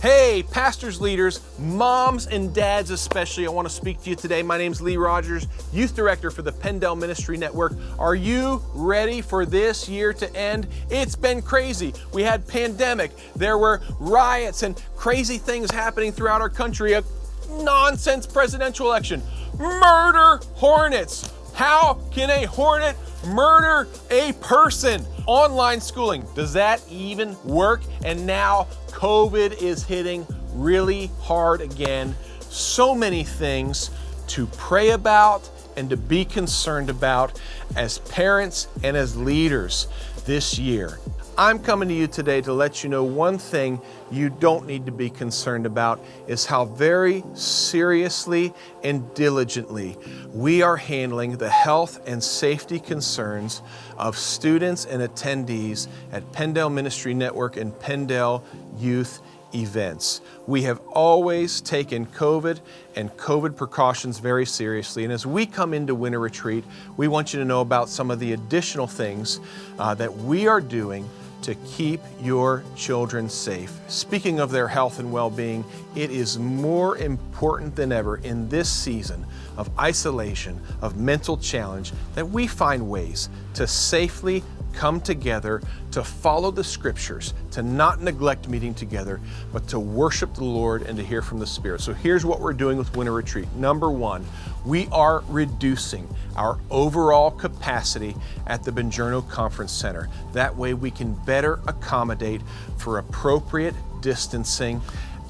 Hey, pastors, leaders, moms and dads especially, I want to speak to you today. My name's Lee Rogers, Youth Director for the Pendel Ministry Network. Are you ready for this year to end? It's been crazy. We had pandemic, there were riots and crazy things happening throughout our country, a nonsense presidential election, murder hornets. How can a hornet murder a person? Online schooling, does that even work? And now COVID is hitting really hard again. So many things to pray about and to be concerned about as parents and as leaders this year. I'm coming to you today to let you know one thing you don't need to be concerned about is how very seriously and diligently we are handling the health and safety concerns of students and attendees at Pendel Ministry Network and Pendel Youth events. We have always taken COVID and COVID precautions very seriously, and as we come into Winter Retreat, we want you to know about some of the additional things that we are doing to keep your children safe. Speaking of their health and well-being, it is more important than ever in this season of isolation, of mental challenge, that we find ways to safely come together, to follow the scriptures, to not neglect meeting together, but to worship the Lord and to hear from the Spirit. So here's what we're doing with Winter Retreat. Number one, we are reducing our overall capacity at the Bongiorno Conference Center. That way we can better accommodate for appropriate distancing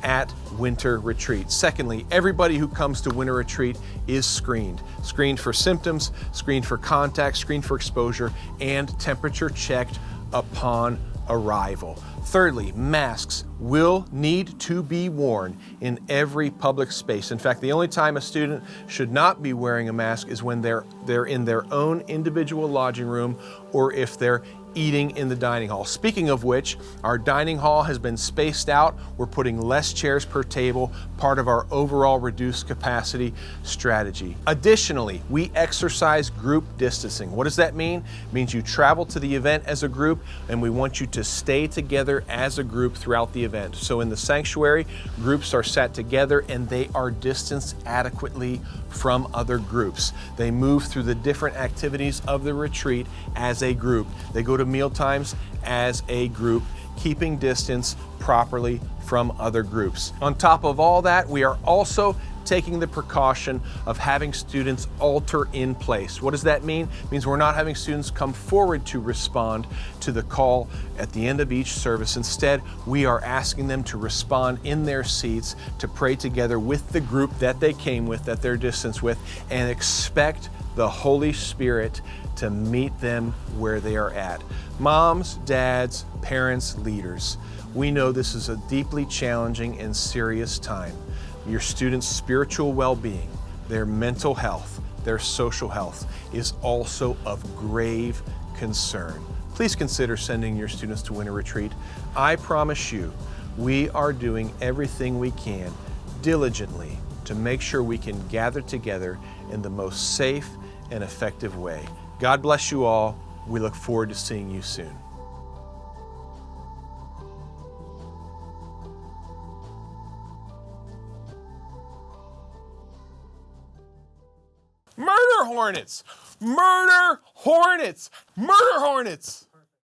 at Winter Retreat. Secondly, everybody who comes to Winter Retreat is screened. Screened for symptoms, screened for contact, screened for exposure, and temperature checked upon arrival. Thirdly, masks will need to be worn in every public space. In fact, the only time a student should not be wearing a mask is when they're in their own individual lodging room or if they're eating in the dining hall. Speaking of which, our dining hall has been spaced out. We're putting less chairs per table, part of our overall reduced capacity strategy. Additionally, we exercise group distancing. What does that mean? It means you travel to the event as a group, and we want you to stay together as a group throughout the event. So in the sanctuary, groups are sat together and they are distanced adequately from other groups. They move through the different activities of the retreat as a group. They go to meal times as a group, keeping distance properly from other groups. On top of all that, we are also taking the precaution of having students alter in place. What does that mean? It means we're not having students come forward to respond to the call at the end of each service. Instead, we are asking them to respond in their seats to pray together with the group that they came with, that they're distanced with, and expect the Holy Spirit to meet them where they are at. Moms, dads, parents, leaders, we know this is a deeply challenging and serious time. Your students' spiritual well-being, their mental health, their social health is also of grave concern. Please consider sending your students to Winter Retreat. I promise you, we are doing everything we can diligently to make sure we can gather together in the most safe and effective way. God bless you all. We look forward to seeing you soon. Murder hornets! Murder hornets! Murder hornets!